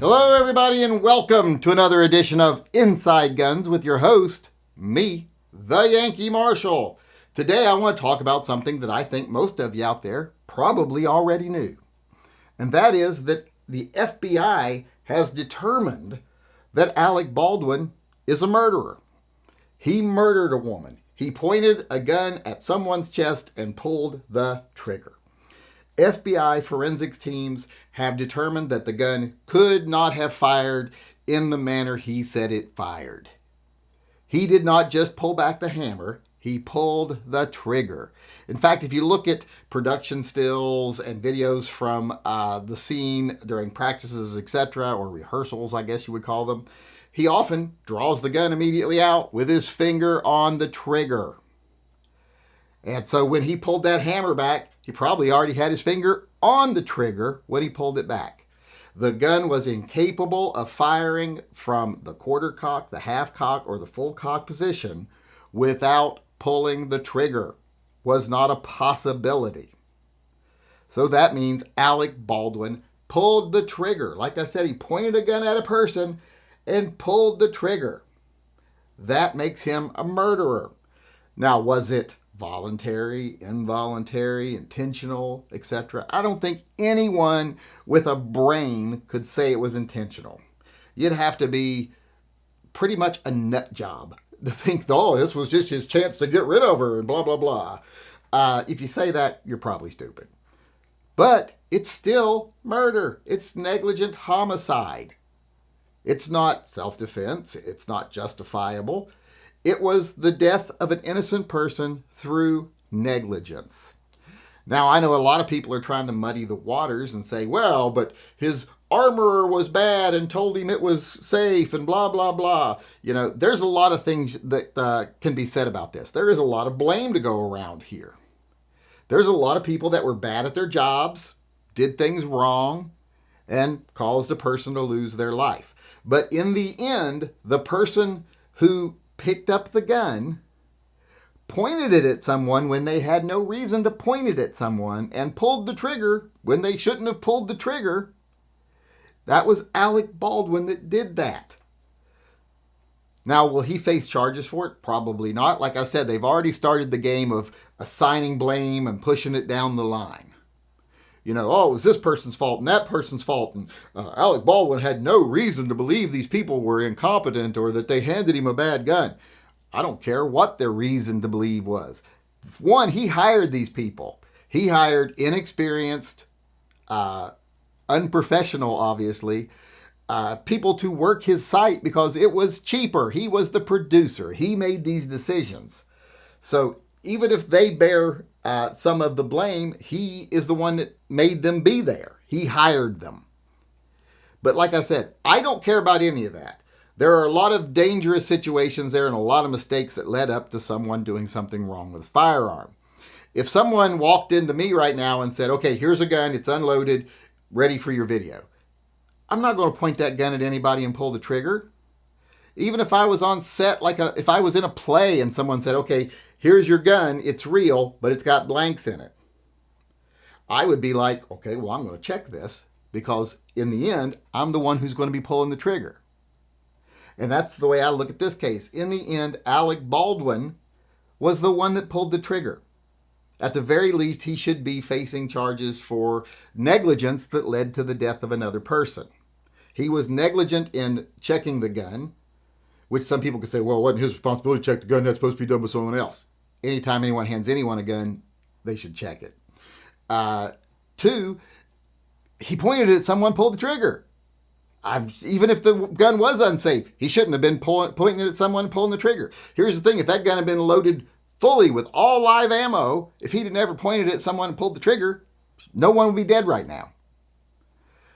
Hello, everybody, and welcome to another edition of Inside Guns with your host, me, the Yankee Marshal. Today, I want to talk about something that I think most of you out there probably already knew. And that is that the FBI has determined that Alec Baldwin is a murderer. He murdered a woman. He pointed a gun at someone's chest and pulled the trigger. FBI forensics teams have determined that the gun could not have fired in the manner he said it fired. He did not just pull back the hammer, he pulled the trigger. In fact, if you look at production stills and videos from the scene during practices, etc., or rehearsals, I guess you would call them, he often draws the gun immediately out with his finger on the trigger. And so when he pulled that hammer back, he probably already had his finger on the trigger when he pulled it back. The gun was incapable of firing from the quarter cock, the half cock, or the full cock position without pulling the trigger. Was not a possibility. So that means Alec Baldwin pulled the trigger. Like I said, he pointed a gun at a person and pulled the trigger. That makes him a murderer. Now, was it voluntary, involuntary, intentional, etc.? I don't think anyone with a brain could say it was intentional. You'd have to be pretty much a nut job to think, oh, this was just his chance to get rid of her and blah, blah, blah. If you say that, you're probably stupid. But it's still murder. It's negligent homicide. It's not self-defense. It's not justifiable. It was the death of an innocent person through negligence. Now, I know a lot of people are trying to muddy the waters and say, well, but his armorer was bad and told him it was safe and blah, blah, blah. You know, there's a lot of things that can be said about this. There is a lot of blame to go around here. There's a lot of people that were bad at their jobs, did things wrong, and caused a person to lose their life. But in the end, the person who picked up the gun, pointed it at someone when they had no reason to point it at someone, and pulled the trigger when they shouldn't have pulled the trigger, that was Alec Baldwin that did that. Now, will he face charges for it? Probably not. Like I said, they've already started the game of assigning blame and pushing it down the line. You know, oh, it was this person's fault and that person's fault, and Alec Baldwin had no reason to believe these people were incompetent or that they handed him a bad gun. I don't care what their reason to believe was. One, he hired these people. He hired inexperienced, unprofessional, obviously, people to work his site because it was cheaper. He was the producer. He made these decisions. So even if they bear some of the blame, he is the one that made them be there. He hired them. But like I said, I don't care about any of that. There are a lot of dangerous situations there and a lot of mistakes that led up to someone doing something wrong with a firearm. If someone walked into me right now and said, okay, here's a gun, it's unloaded, ready for your video, I'm not going to point that gun at anybody and pull the trigger. Even if I was on set, if I was in a play and someone said, okay, here's your gun, it's real, but it's got blanks in it, I would be like, okay, well, I'm going to check this because in the end, I'm the one who's going to be pulling the trigger. And that's the way I look at this case. In the end, Alec Baldwin was the one that pulled the trigger. At the very least, he should be facing charges for negligence that led to the death of another person. He was negligent in checking the gun, which some people could say, well, it wasn't his responsibility to check the gun. That's supposed to be done with someone else. Anytime anyone hands anyone a gun, they should check it. Two, he pointed it at someone, pulled the trigger. Even if the gun was unsafe, he shouldn't have been pointing it at someone and pulling the trigger. Here's the thing. If that gun had been loaded fully with all live ammo, if he'd never pointed it at someone and pulled the trigger, no one would be dead right now.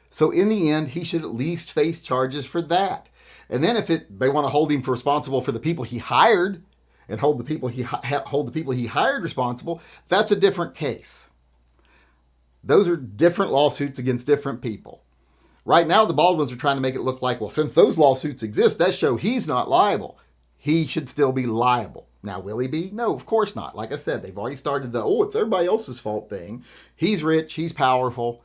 So in the end, he should at least face charges for that. And then if they want to hold him responsible for the people he hired and hold the people he hired responsible, that's a different case. Those are different lawsuits against different people. Right now, the Baldwins are trying to make it look like, well, since those lawsuits exist, that show he's not liable. He should still be liable. Now, will he be? No, of course not. Like I said, they've already started the, it's everybody else's fault thing. He's rich. He's powerful.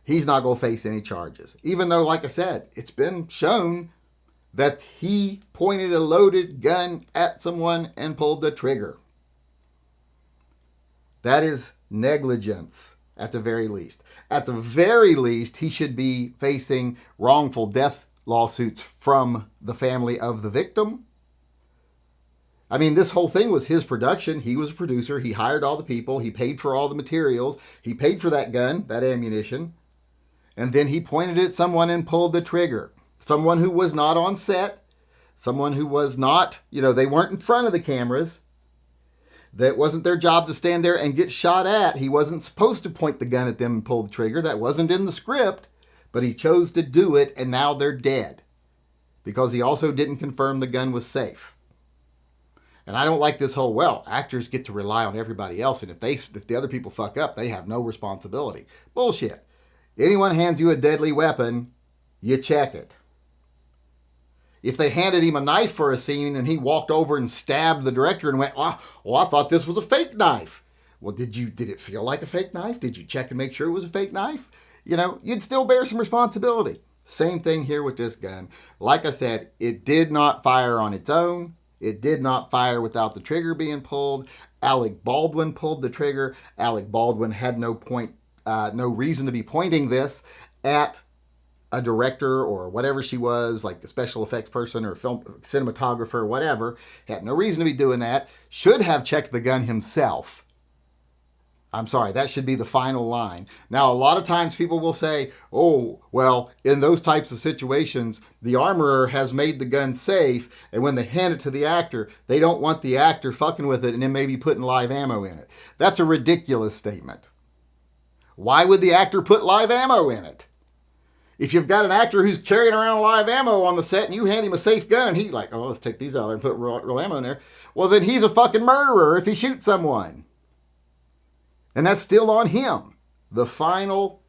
he's not going to face any charges. Even though, like I said, it's been shown that he pointed a loaded gun at someone and pulled the trigger. That is negligence at the very least. At the very least, he should be facing wrongful death lawsuits from the family of the victim. I mean, this whole thing was his production. He was a producer. He hired all the people. He paid for all the materials. He paid for that gun, that ammunition. And then he pointed it at someone and pulled the trigger. Someone who was not on set. Someone who was not, they weren't in front of the cameras. That wasn't their job to stand there and get shot at. He wasn't supposed to point the gun at them and pull the trigger. That wasn't in the script. But he chose to do it, and now they're dead. Because he also didn't confirm the gun was safe. And I don't like this whole, actors get to rely on everybody else, and if the other people fuck up, they have no responsibility. Bullshit. Anyone hands you a deadly weapon, you check it. If they handed him a knife for a scene and he walked over and stabbed the director and went, I thought this was a fake knife. Well, did it feel like a fake knife? Did you check and make sure it was a fake knife? You'd still bear some responsibility. Same thing here with this gun. Like I said, it did not fire on its own. It did not fire without the trigger being pulled. Alec Baldwin pulled the trigger. Alec Baldwin had no reason to be pointing this at a director or whatever she was, like the special effects person or film cinematographer or whatever. Had no reason to be doing that. Should have checked the gun himself. I'm sorry, that should be the final line. Now, a lot of times people will say, in those types of situations, the armorer has made the gun safe, and when they hand it to the actor, they don't want the actor fucking with it and then maybe putting live ammo in it. That's a ridiculous statement. Why would the actor put live ammo in it? If you've got an actor who's carrying around live ammo on the set and you hand him a safe gun and he's like, let's take these out there and put real ammo in there, well, then he's a fucking murderer if he shoots someone. And that's still on him. The final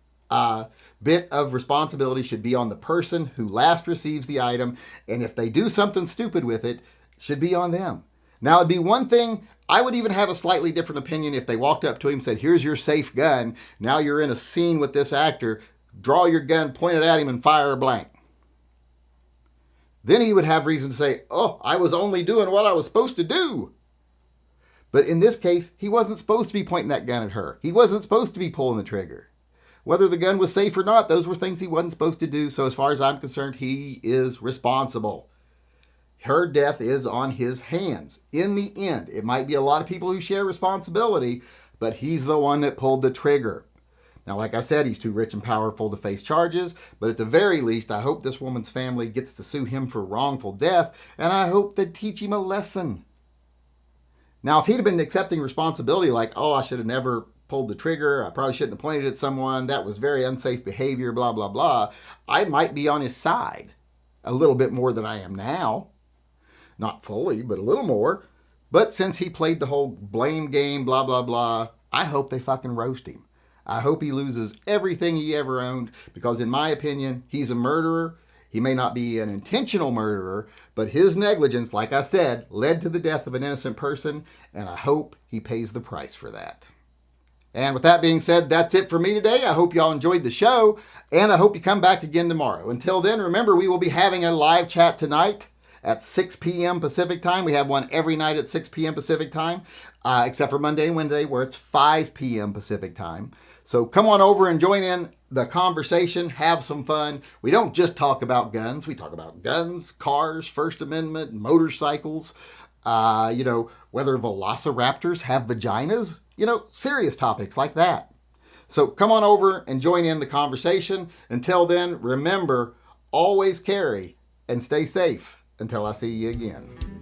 bit of responsibility should be on the person who last receives the item. And if they do something stupid with it, it should be on them. Now, it'd be one thing. I would even have a slightly different opinion if they walked up to him and said, here's your safe gun. Now you're in a scene with this actor. Draw your gun, point it at him, and fire a blank. Then he would have reason to say, I was only doing what I was supposed to do. But in this case, he wasn't supposed to be pointing that gun at her. He wasn't supposed to be pulling the trigger. Whether the gun was safe or not, those were things he wasn't supposed to do. So as far as I'm concerned, he is responsible. Her death is on his hands. In the end, it might be a lot of people who share responsibility, but he's the one that pulled the trigger. Now, like I said, he's too rich and powerful to face charges, but at the very least, I hope this woman's family gets to sue him for wrongful death, and I hope they teach him a lesson. Now, if he'd have been accepting responsibility like, I should have never pulled the trigger, I probably shouldn't have pointed at someone, that was very unsafe behavior, blah, blah, blah, I might be on his side a little bit more than I am now. Not fully, but a little more. But since he played the whole blame game, blah, blah, blah, I hope they fucking roast him. I hope he loses everything he ever owned because, in my opinion, he's a murderer. He may not be an intentional murderer, but his negligence, like I said, led to the death of an innocent person, and I hope he pays the price for that. And with that being said, that's it for me today. I hope y'all enjoyed the show, and I hope you come back again tomorrow. Until then, remember, we will be having a live chat tonight at 6 p.m. Pacific time. We have one every night at 6 p.m. Pacific time, except for Monday and Wednesday, where it's 5 p.m. Pacific time. So come on over and join in the conversation, have some fun. We don't just talk about guns. We talk about guns, cars, First Amendment, motorcycles, whether velociraptors have vaginas, serious topics like that. So come on over and join in the conversation. Until then, remember, always carry and stay safe until I see you again.